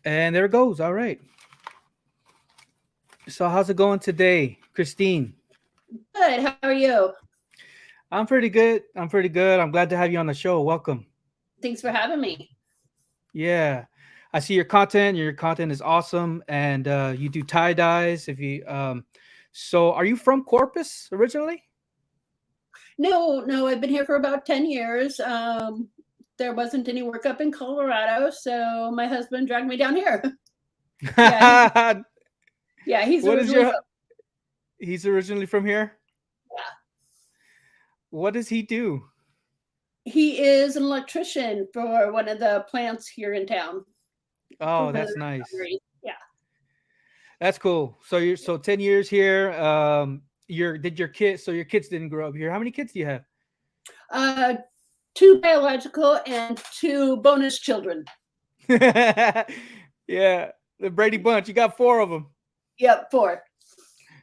And there it goes. All right. So how's it going today, Christine? Good. How are you? I'm pretty good. I'm pretty good. I'm glad to have you on the show. Welcome. Thanks for having me. Yeah. I see your content. Your content is awesome, and you do tie dyes. If you, so are you from Corpus originally? No, I've been here for about 10 years. There wasn't any work up in Colorado, so my husband dragged me down here. Yeah, he's yeah, he's What is originally your? from He's originally from here. yeah. What does he do? He is an electrician for one of the plants here in town for Oh, one of that's the nice. refineries. Yeah. That's cool. So you're 10 years here. Your kids? So your kids didn't grow up here. How many kids do you have? Uh, two biological and two bonus children. Yeah, the Brady Bunch. You got four of them. Yep, four.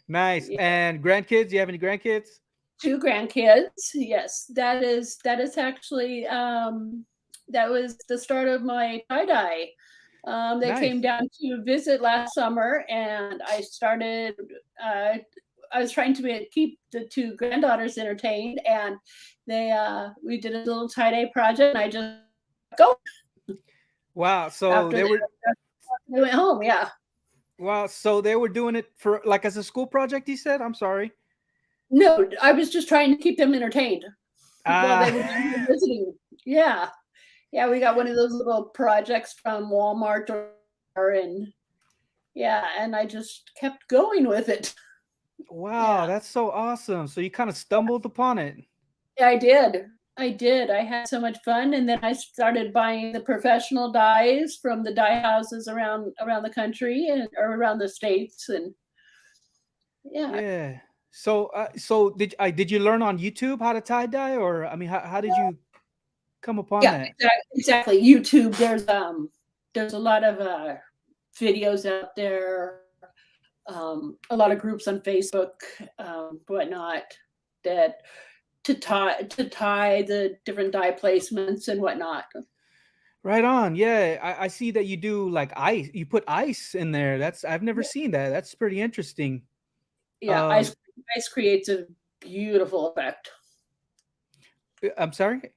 Nice. Yeah. And grandkids? You have any grandkids? Two grandkids. Yes, that is actually that was the start of my tie dye. They came Nice. down to visit last summer, and I started. Uh, I was trying to keep the two granddaughters entertained, and they we did a little tie dye project, and I just go Wow. So after they were they went home. Yeah, doing it for like as a school project. He said, "I'm sorry." no, I was just trying to keep them entertained while they were down here Ah, visiting. Yeah, yeah, we got one of those little projects from Walmart and yeah, and I just kept going with it. wow, Yeah. that's so awesome. So you kind of stumbled upon it. Yeah, I did. I did. I had so much fun, and then I started buying the professional dyes from the dye houses around the country and or around the states, and yeah, Yeah. So did you learn on YouTube how to tie dye, or I mean, how did you come upon yeah, that? exactly. YouTube. There's a lot of videos out there, a lot of groups on Facebook, whatnot, that to tie the different dye placements and whatnot. Right on. Yeah, I see that you do like ice. You put ice in there. I've never seen that. That's pretty interesting. Yeah, Um, ice creates a beautiful effect. I'm sorry.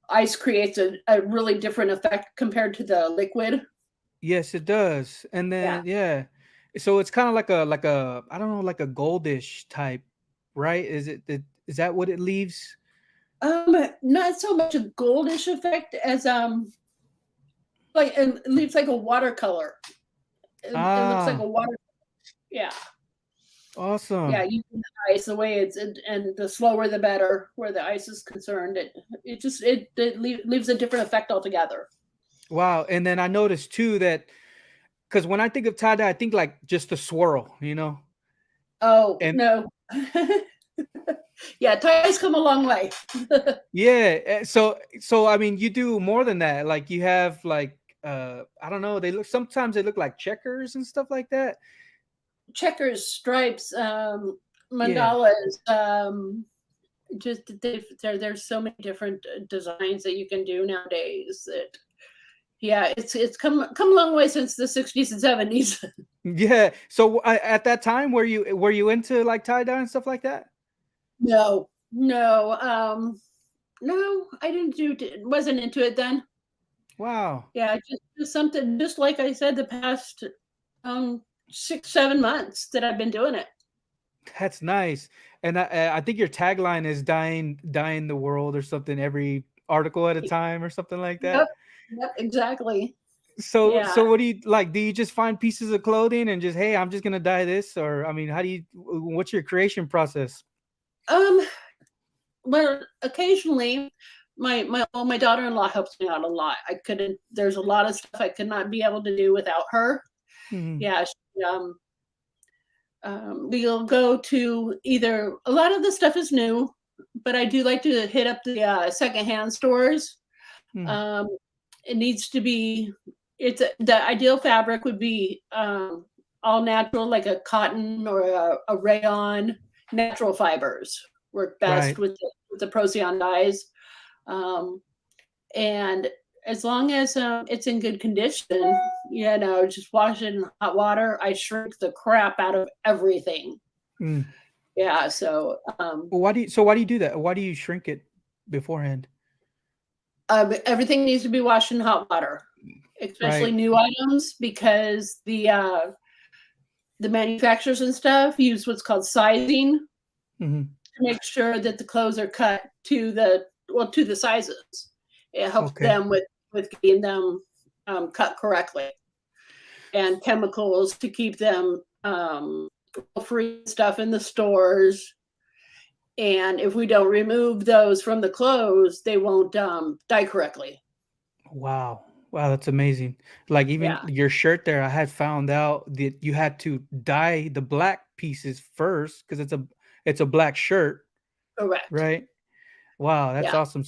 Ice creates a really different effect compared to the liquid. Yes, it does. And Yeah. then yeah, so it's kind of like a I don't know like a goldish type, right? Is that what it leaves? Not so much a goldish effect as like it leaves like a watercolor. It looks like Ah, a water. Yeah, yeah. awesome. Using the ice, the way and the slower the better. Where the ice is concerned, it leaves a different effect altogether. Wow. And then I noticed too that because when I think of tie dye, I think like just the swirl. Oh And no. Yeah, ties come a long way. yeah, so I mean, you do more than that. Like you have like I don't know, they look like checkers and stuff like that. Checkers, stripes, Yeah. mandalas, just there's so many different designs that you can do nowadays that yeah, it's come a long way since the 60s and 70s. Yeah. So at that time were you into like tie dye and stuff like that? No, no, no, I didn't wasn't into it then. Wow. Yeah, just something just like I said, the past 6 7 months that I've been doing it. That's nice. And I think your tagline is dying the world or something every article at a time or something like Yep, that. yep, exactly. So Yeah. what do you like? Do you just find pieces of clothing and just, hey, I'm just gonna dye this? Or I mean, what's your creation process? Um, well, occasionally my daughter-in-law helps me out a lot. I couldn't there's a lot of stuff I could not be able to do without her. Mhm. Yeah, we'll go to either a lot of the stuff is new, but I do like to hit up the secondhand stores. Mhm. Um, it needs to be the ideal fabric would be all natural, like a cotton or a rayon. Natural fibers work best Right. with the Procyon dyes. Um, and as long as it's in good condition, just wash it in hot water. I shrink the crap out of everything. Mm. Yeah, so Well, why do you do that? Why do you shrink it beforehand? everything needs to be washed in hot water, especially Right. new items, because the manufacturers and stuff use what's called sizing Hmm. to make sure that the clothes are cut to the sizes. It helps Okay. them with getting them cut correctly, and chemicals to keep them free stuff in the stores. And if we don't remove those from the clothes, they won't dye correctly. Wow. Wow, that's amazing. Like even Yeah, your shirt there, I had found out that you had to dye the black pieces first because it's a black shirt, correct. right? Wow, that's Yeah. awesome.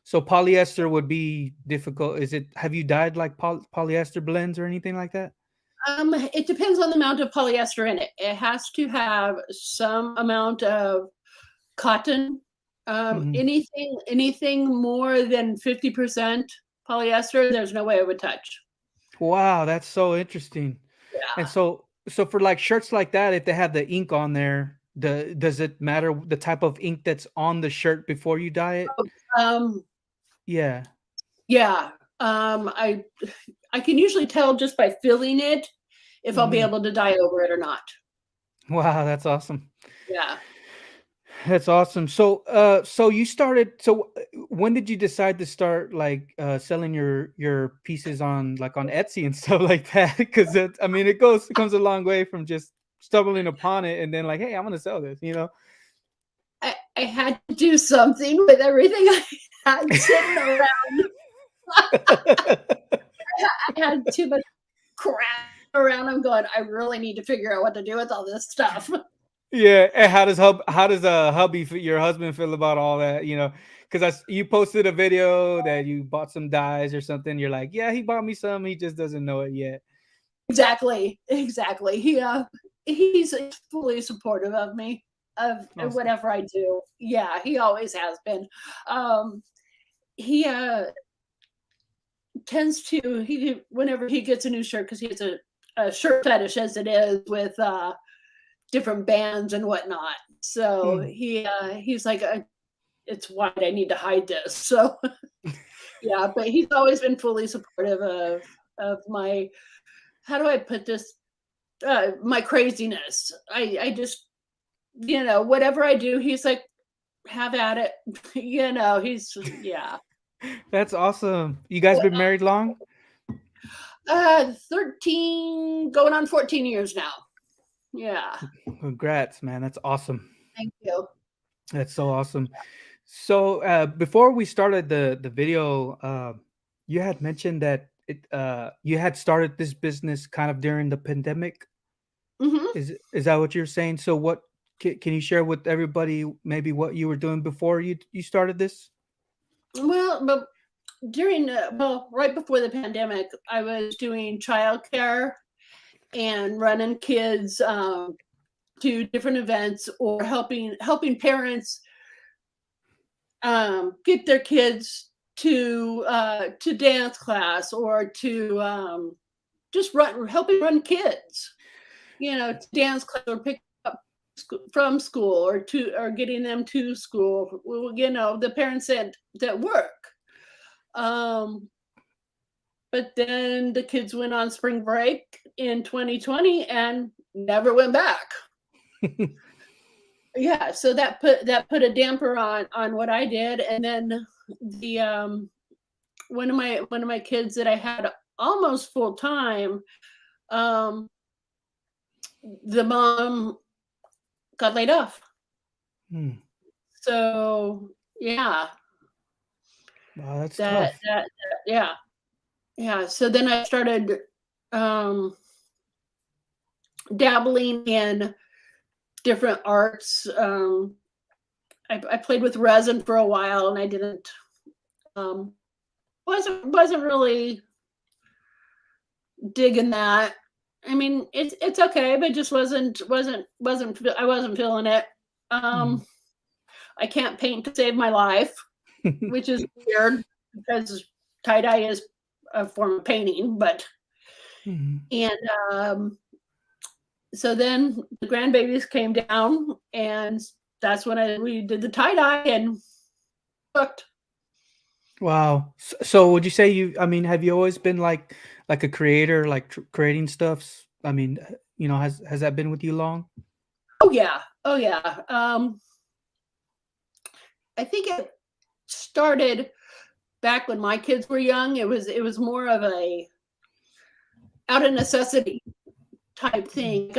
So polyester would be difficult. Have you dyed like polyester blends or anything like that? It depends on the amount of polyester in it. It has to have some amount of cotton. Hmm. Anything more than 50% polyester, there's no way I would touch. Wow, that's so interesting. And Yeah. so for like shirts like that, if they have the ink on there, does it matter the type of ink that's on the shirt before you dye it? Um, Yeah. yeah. I can usually tell just by feeling it if I'll be Mhm. able to dye over it or not. Wow, that's awesome. Yeah. That's awesome. So you started. When did you decide to start like selling your pieces on like on Etsy and stuff like that? Because I mean, it comes a long way from just stumbling upon it and then like, hey, I'm gonna sell this. You know. I had to do something with everything I had sitting around. I had too much crap around. I'm going, I really need to figure out what to do with all this stuff. Yeah, and how does your husband feel about all that? You know, because you posted a video that you bought some dyes or something. You're like, yeah, he bought me some. He just doesn't know it yet. Exactly, exactly. He's fully supportive of me, of Awesome. whatever I do. Yeah, he always has been. He tends to whenever he gets a new shirt, because he has a shirt fetish as it is with different bands and whatnot. So Mm. he's like, it's wide. I need to hide this. So yeah, but he's always been fully supportive of my, how do I put this? My craziness. I just, whatever I do, he's like, have at it. He's, yeah. That's awesome. You guys been married long? 13, going on 14 years now. Yeah. Congrats, man. That's awesome. Thank you. That's so awesome. So before we started the video, you had mentioned that you had started this business kind of during the pandemic. Hmm. Is that what you're saying? So what can you share with everybody maybe what you were doing before you started this? Well, but right before the pandemic, I was doing childcare and running kids to different events, or helping parents get their kids to dance class, or to just helping run kids, to dance class, or pick up from school, or getting them to school. The parents that work. Um, but then the kids went on spring break in 2020 and never went back. Yeah, so that put a damper on what I did. And then the one of my kids that I had almost full time, um, the mom got laid off. Hmm. So yeah, Wow, that's that tough. that, that yeah. Yeah, so then I started um dabbling in different arts. I played with resin for a while, and I didn't um wasn't really digging that. I mean, it's okay, but just I wasn't feeling it. Hmm. Um, I can't paint to save my life, which is weird because tie-dye is a form of painting, but Mhm. and so then the grandbabies came down, and that's when we did the tie-dye and cooked. Wow. So would you say I mean, have you always been like a creator, like creating stuffs? I mean, has that been with you long? Oh yeah, oh yeah. I think it started back when my kids were young. It was more of a out of necessity type thing,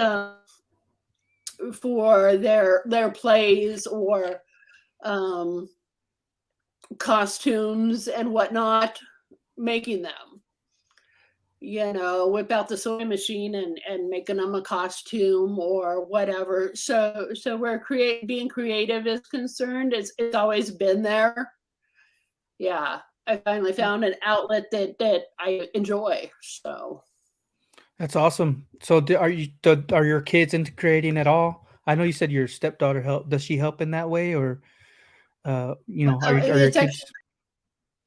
for their plays or um, costumes and whatnot, making them. Whip out the sewing machine and making them a costume or whatever. So where being creative is concerned, it's always been there. Yeah, I finally found an outlet that I enjoy. So That's awesome. So are your kids into creating at all? I know you said your stepdaughter help. Does she help in that way, or are your it's actually kids?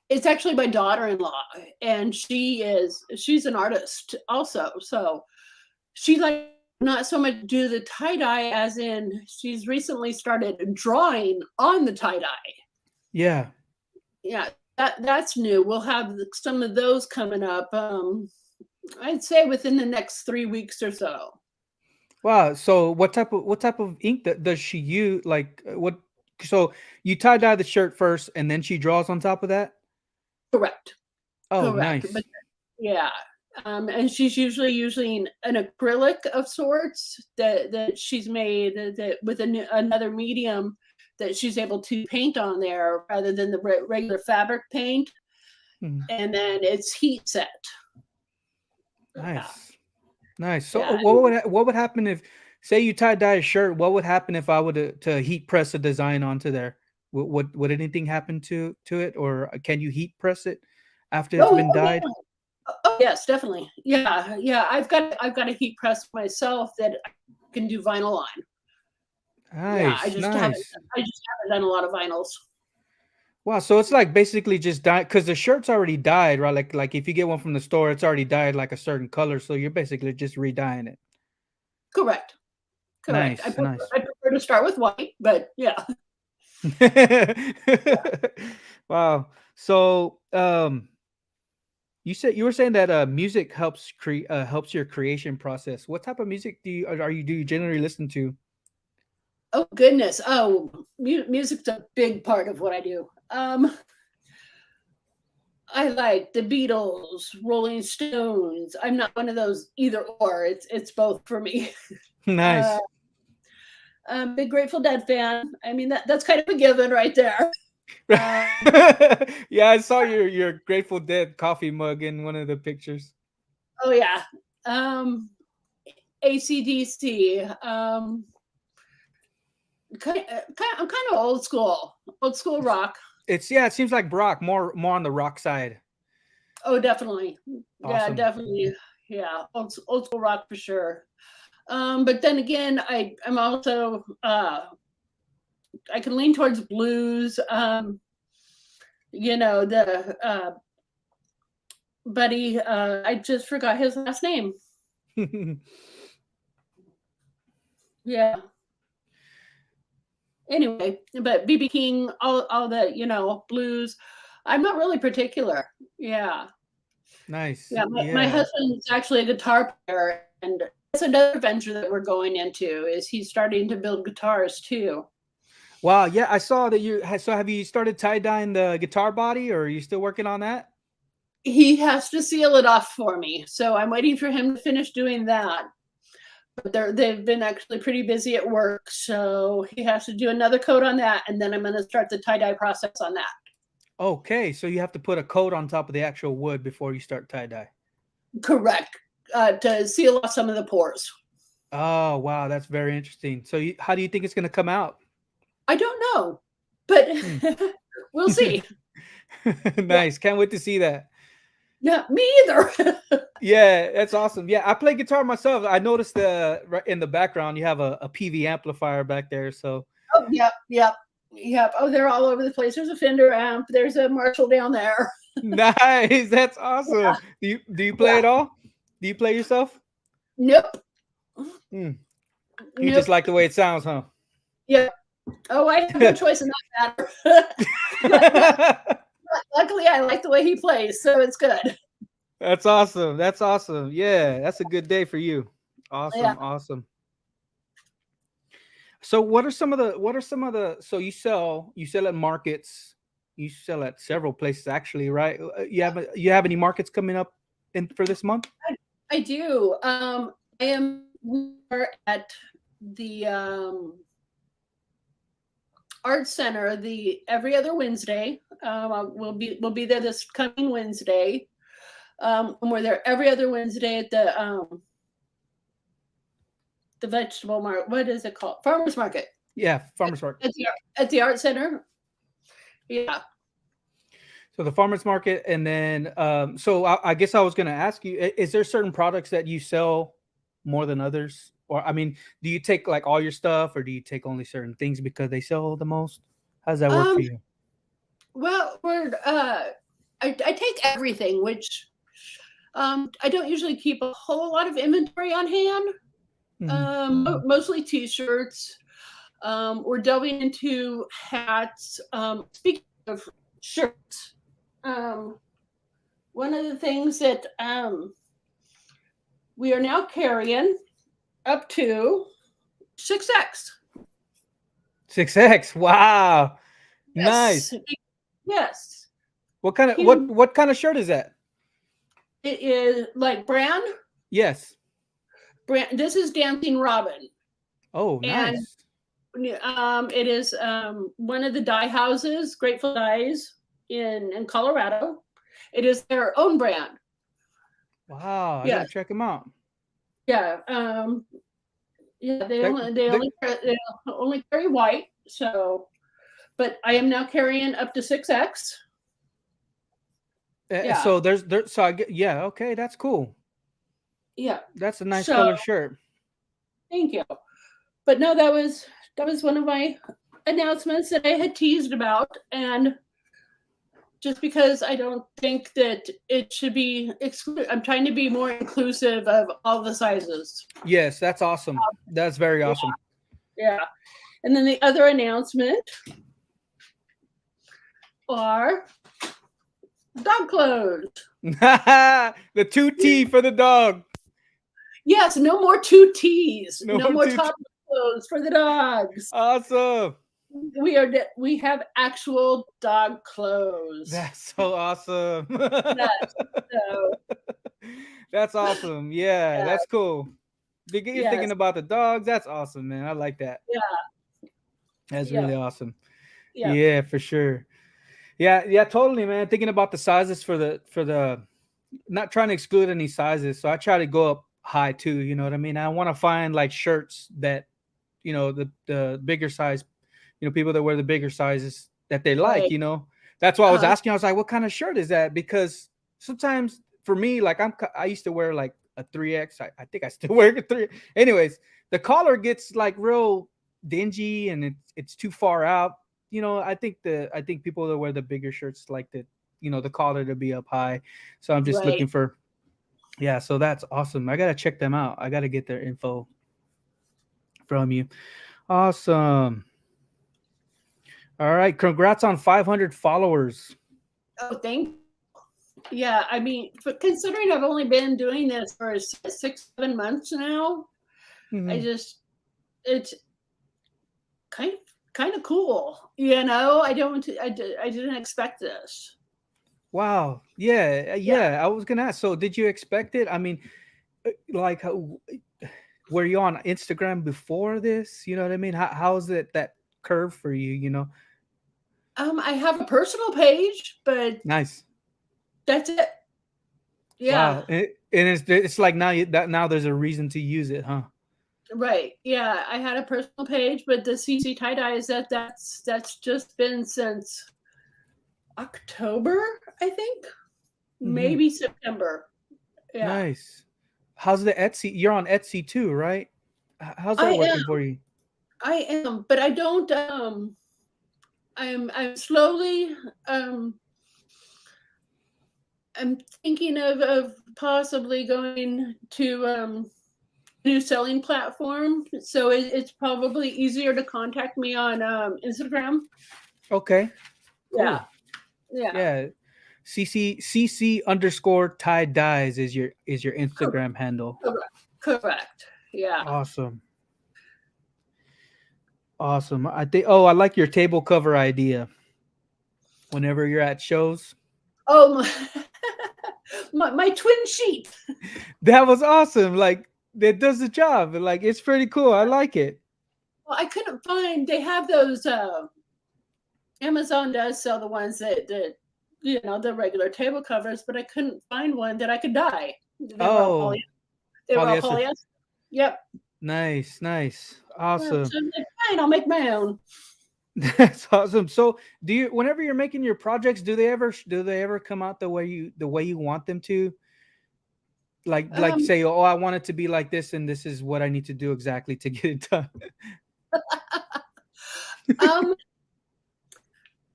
it's actually my daughter-in-law, and she's an artist also. So she like not so much do the tie-dye as in she's recently started drawing on the tie-dye. Yeah. Yeah, that's new. We'll have some of those coming up. I'd say within the next 3 weeks or so. Wow. So what type of ink does she use? Like what? So you tie dye the shirt first, and then she draws on top of that. Correct, Oh, correct. nice. But yeah, and she's usually using an acrylic of sorts that she's made that with another medium that she's able to paint on there rather than the regular fabric paint, Mhm. and then it's heat set. Yeah, Nice. Nice. So yeah. what would happen if, say, you tie dye a shirt? What would happen if I would to heat press a design onto there? Would anything happen to it, or can you heat press it after it's Oh, been yeah. dyed? Oh, yes, definitely. Yeah, yeah. I've got a heat press myself that I can do vinyl on. Yeah, Nice, nice. I just haven't done a lot of vinyls. Wow, so it's like basically just dye because the shirt's already dyed, right? Like if you get one from the store, it's already dyed like a certain color, so you're basically just redying it. Correct. Correct. Nice, nice. I prefer to start with white, but yeah. Wow. So, you were saying that music helps your creation process. What type of music do you generally listen to? Oh goodness. Oh, music's a big part of what I do. I like the Beatles, Rolling Stones. I'm not one of those either or. It's both for me. Uh, Nice. big Grateful Dead fan. I mean that's kind of a given right there. Uh, Yeah, I saw your Grateful Dead coffee mug in one of the pictures. oh yeah. Um, AC/DC. I'm kind of old school rock. It seems like Brock more on the rock side. Oh, definitely. Yeah, Awesome. definitely. Yeah, old school rock for sure. But then again, I'm also I can lean towards blues. The buddy, I just forgot his last name. Yeah. Anyway, but BB King, all the blues. I'm not really particular. Yeah. Nice. Yeah, my Yeah. husband's actually a guitar player, and that's another venture that we're going into, is he's starting to build guitars too. Wow, yeah, I saw that so have you started tie-dyeing the guitar body, or are you still working on that? He has to seal it off for me, so I'm waiting for him to finish doing that. But they've been actually pretty busy at work, so he has to do another coat on that, and then I'm gonna start the tie-dye process on that. Okay, so you have to put a coat on top of the actual wood before you start tie-dye. Correct. To seal off some of the pores. Oh, wow, that's very interesting. So how do you think it's gonna come out? I don't know, but Hmm. we'll see. Yeah, Nice, can't wait to see that. yeah, me either. Yeah, that's awesome. Yeah, I play guitar myself. I noticed right in the background you have a PV amplifier back there. So Oh, yep, yep, yep. Oh, they're all over the place. There's a Fender amp. There's a Marshall down there. Nice. That's awesome. Do you play Yeah. at all? Do you play yourself? Nope. Hmm. You just Nope. like the way it sounds, huh? Yeah. Oh, I have no choice in that matter. But luckily, I like the way he plays, so it's good. That's awesome. That's awesome. Yeah, that's a good day for you. Yeah. Awesome, awesome. So what are some of the so you sell at markets, you sell at several places actually, right? You have any markets coming up in for this month? I do. I am we are at the art center the every other Wednesday. We'll be there this coming Wednesday. And we're there every other Wednesday at the vegetable market. What is it called? Farmers market Yeah, farmers market. at the art center. Yeah. So the farmers market, and then so I guess I was going to ask you: is there certain products that you sell more than others, or I mean, do you take like all your stuff, or do you take only certain things because they sell the most? How does that work for Um. you? Well, I take everything, which I don't usually keep a whole lot of inventory on hand. Hmm. Mostly T-shirts. We're delving into hats. Speaking of shirts, um, one of the things that we are now carrying up to 6X. 6X. Wow, Yes, nice. yes. What kind of what Huge. what kind of shirt is that? It is like brand. Yes. Brand. This is Dancing Robin, Oh, and nice. it is one of the dye houses, Grateful Dyes in Colorado. It is their own brand. Wow, I gotta Yes, check them out. yeah, yeah. They They, only they they, only they only carry white. So, but I am now carrying up to 6X. Yeah, so so I get, yeah, okay, that's cool. yeah. That's a nice So color shirt. thank you. But no, that was one of my announcements that I had teased about, and just because I don't think that it should be excluded. I'm trying to be more inclusive of all the sizes. Yes, that's awesome. That's very Yeah, awesome. yeah. And then the other announcement are dog clothes. The 2T for the dog. Yes, no more two T's. No No more more 2T. top clothes for the dogs. Awesome. We have actual dog clothes. That's so awesome. Yes. So That's awesome. Yeah, yeah, that's cool. You're thinking yes, about the dogs. That's awesome, man. I like that. yeah, That's yeah, really awesome. yeah. Yeah, for sure. Yeah, yeah, totally, man. Thinking about the sizes for the not trying to exclude any sizes. So I try to go up high too, you know what I mean? I want to find like shirts that, the bigger size, people that wear the bigger sizes that they like, Right. That's why I was Uh-huh. asking. I was like, what kind of shirt is that? Because sometimes for me, like I used to wear like a 3X. I think I still wear a 3. Anyways, the collar gets like real dingy and it's too far out. I think people that wear the bigger shirts like the collar to be up high. So I'm just Right. looking for, yeah, so that's awesome. I gotta check them out. I gotta get their info from you. Awesome. All right. Congrats on 500 followers. Oh, thank. Yeah, I mean, considering I've only been doing this for 6, 7 months now, I Mhm. just it's kind of kind of cool. You know, I didn't expect this. Wow. Yeah. Yeah. Yeah. I was gonna ask. So, did you expect it? I mean, like, were you on Instagram before this? You know what I mean? How's it that curve for you? I have a personal page, but Nice. that's it. Yeah. Wow. And it's like now there's a reason to use it, huh? Right. Yeah, I had a personal page, but the CC tie dye is that's just been since October, I think, Hmm. maybe September. Yeah, Nice. How's the Etsy? You're on Etsy too, right? How's I that am. working for you? I am, but I don't. I'm slowly um I'm thinking of possibly going to new selling platform, so it's probably easier to contact me on Instagram. Okay, Yeah, cool. yeah, Yeah, CC underscore tie dyes is your correct, Instagram handle. correct, correct. Yeah. Awesome. Awesome. I think oh, I like your table cover idea. Whenever you're at shows. Oh, my twin sheet. That was awesome. Like that does the job. Like it's pretty cool. I like it. Well, I couldn't find. They have those. Amazon does sell the ones that the regular table covers, but I couldn't find one that I could dye. They were all Oh, They were all polyester. polyester. Yep. Nice, nice. Yep. Awesome. So I'm like, fine, I'll make my own. That's awesome. So, do you whenever you're making your projects, do they ever come out the way you want them to? Like Um, say, "Oh, I want it to be like this and this is what I need to do exactly to get it done." um,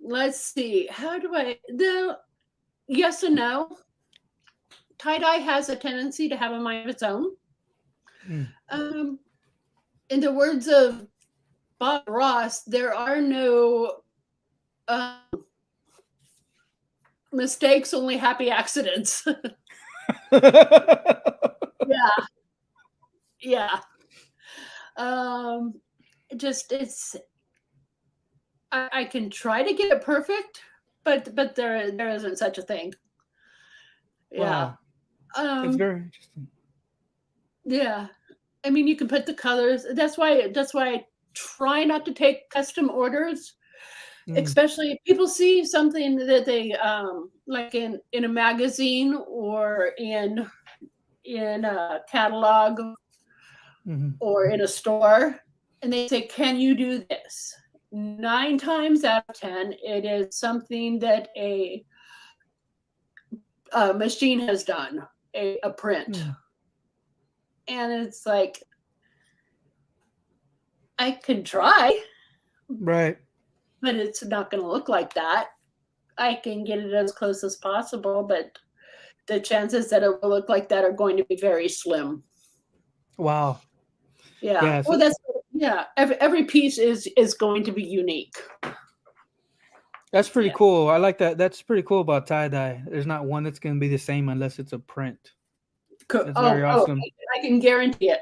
let's see. How do I the yes and no. Tie dye has a tendency to have a mind of its own. Mm. Um, in the words of Bob Ross, there are no um, mistakes, only happy accidents. Yeah, yeah. Um, just it's I can try to get it perfect, but there isn't such a thing. Yeah. Wow, that's Um, very interesting. yeah. I mean, you can put the colors. That's why I try not to take custom orders, Mm, especially if people see something that they like in a magazine or in a catalog mhm. or in a store, and they say, "Can you do this?" 9 times out of 10, it is something that a machine has done, a print, Mm. and it's like I can try, Right. but it's not going to look like that. I can get it as close as possible, but the chances that it will look like that are going to be very slim. Wow. Yeah. Yeah. Well, that's yeah. Every piece is going to be unique. That's pretty Yeah. cool. I like that. That's pretty cool about tie dye. There's not one that's going to be the same unless it's a print. That's very Oh, awesome. I can guarantee it.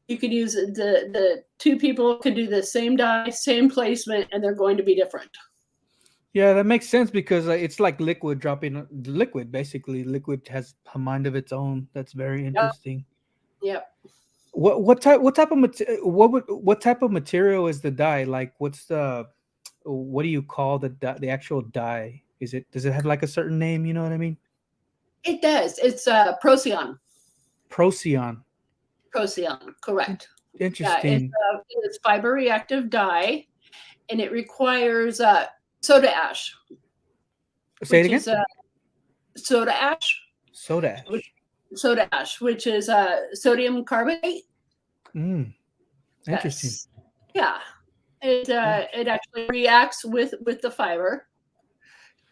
You could use the two people could do the same die, same placement, and they're going to be different. Yeah, that makes sense because it's like liquid dropping liquid. Basically, liquid has a mind of its own. That's very Yep. interesting. Yep. What type of what type of material is the dye? Like, what's the what do you call the actual dye? Does it have like a certain name? You know what I mean? It does. It's Procyon. Procyon. Procyon, In- correct. Yeah, Interesting. it's fiber reactive dye, and it requires soda ash, Say it which again. is soda ash, Soda which, ash. which is sodium carbonate. Mm, interesting. Yes, yeah. It actually reacts with the fiber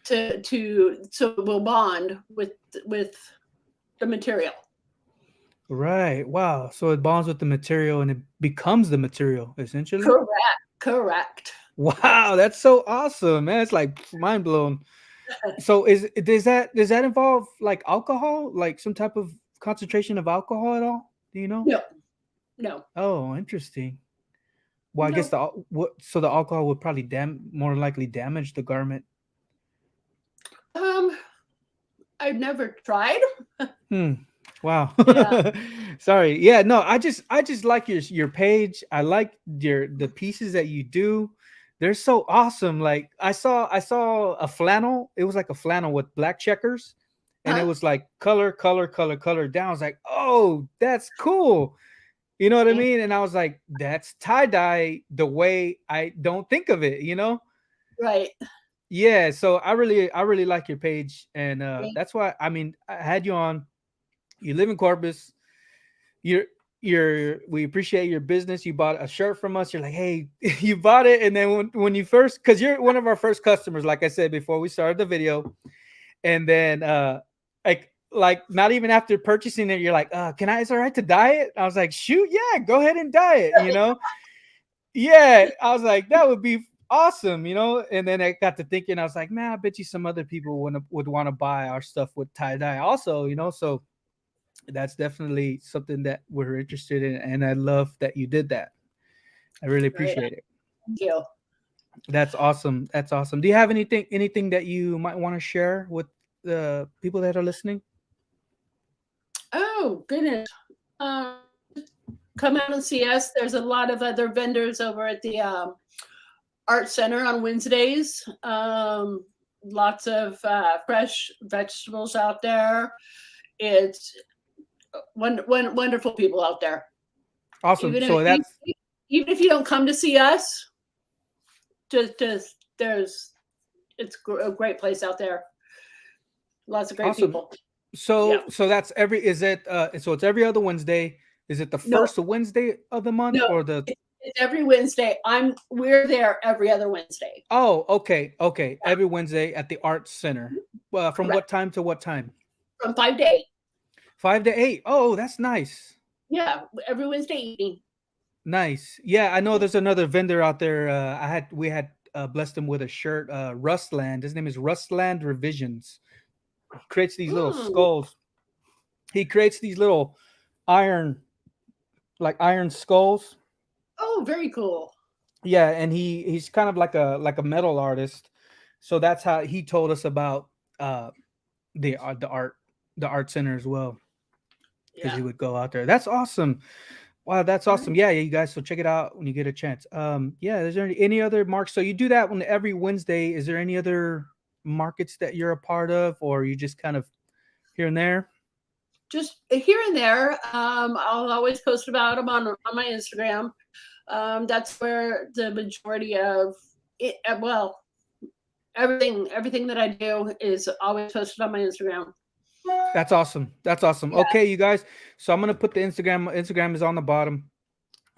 to so it will bond with the material. Right. Wow. So it bonds with the material and it becomes the material essentially. Correct. Correct. Wow, that's so awesome, man. It's like mind blown. So does that involve like alcohol, like some type of concentration of alcohol at all? Do you know? No, no, Oh, interesting. Well, I guess no. what so the alcohol would probably more likely damage the garment. Um, I've never tried. Hmm. Wow. Yeah. Sorry. Yeah, no, I just like your page. I like the pieces that you do. They're so awesome. Like I saw a flannel. It was like a flannel with black checkers and it Huh? was like color down. I was like, "Oh, that's cool." You know what I Thank- mean? And I was like, "That's tie-dye the way I don't think of it, you know?" Right. Yeah, so I really like your page and Thank- that's why I mean, I had you on. You live in Corpus. You're we appreciate your business. You bought a shirt from us. You're like, hey, you bought it, and then when you first, because you're one of our first customers, like I said before we started the video, and then like not even after purchasing it, you're like, can I? Is it all right to dye it? I was like, shoot, yeah, go ahead and dye it. You know, yeah. I was like, that would be awesome. You know, and then I got to thinking, I was like, man, I bet you some other people would want to buy our stuff with tie dye also. You know, so that's definitely something that we're interested in, and I love that you did that. I really appreciate it. Thank you. That's awesome. That's awesome. Do you have anything that you might want to share with the people that are listening? Oh goodness. Come out and see us. There's a lot of other vendors over at the Art Center on Wednesdays. Lots of fresh vegetables out there. It's wonderful people out there. Awesome. So even if you don't come to see us, just there's it's a great place out there. Lots of great awesome. people. So yeah. So that's so it's every other Wednesday. Is it the first Wednesday of the month or the? It's every Wednesday. We're there every other Wednesday. Oh, okay. Yeah. Every Wednesday at the Art Center. From Correct. What time to what time? From 5 to 8. 5 to 8. Oh, that's nice. Yeah, every Wednesday evening. Nice. Yeah, I know there's another vendor out there. We had blessed him with a shirt. Rustland. His name is Rustland Revisions. He creates these little skulls. He creates these little iron skulls. Oh, very cool. Yeah, and he's kind of like a metal artist. So that's how he told us about the art center as well. Because he would go out there. That's awesome. Wow, that's awesome. Yeah, you guys. So check it out when you get a chance. Yeah, is there any other marks? So you do that every Wednesday. Is there any other markets that you're a part of, or you just kind of here and there? Just here and there. I'll always post about them on my Instagram. That's where the majority of it. Well, everything that I do is always posted on my Instagram. That's awesome. That's awesome. Yeah. Okay, you guys. So I'm gonna put the Instagram. Instagram is on the bottom.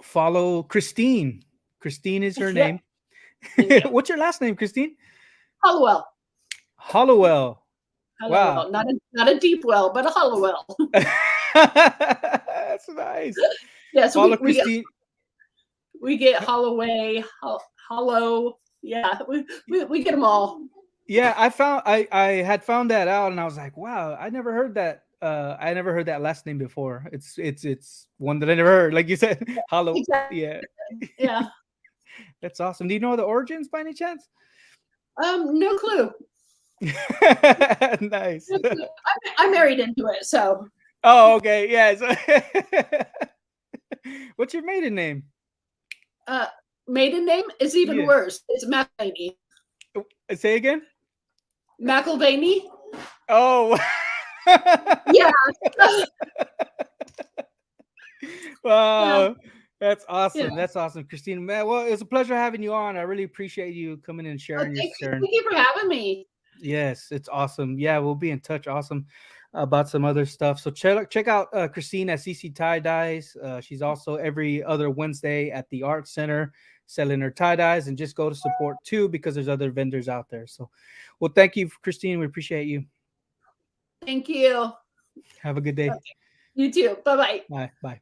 Follow Christine. Christine is her name. What's your last name, Christine? Hollowell. Hollowell. Wow. Not a deep well, but a Hollowell. That's nice. Yes, follow Christine. We get Holloway, Hollow. Yeah, we get them all. Yeah, I had found that out, and I was like, wow, I never heard that. I never heard that last name before. It's one that I never heard. Like you said, Hollow. Exactly. Yeah. Yeah. That's awesome. Do you know the origins by any chance? No clue. Nice. I married into it, so. Oh, okay. Yeah. So what's your maiden name? Maiden name is even worse. It's McElvaney. Say again. McElvaney. Oh. Yeah. Wow. Yeah. That's awesome. Yeah. That's awesome, Christine. Man, well, it's a pleasure having you on. I really appreciate you coming in and sharing your concern. Thank you for having me. Yes, it's awesome. Yeah, we'll be in touch. Awesome about some other stuff. So check out Christine at CC Tie Dyes. She's also every other Wednesday at the Art Center selling her tie dyes, and just go to support too, because there's other vendors out there. So, well, thank you, Christine. We appreciate you. Thank you. Have a good day. Okay. You too. Bye-bye. Bye. Bye.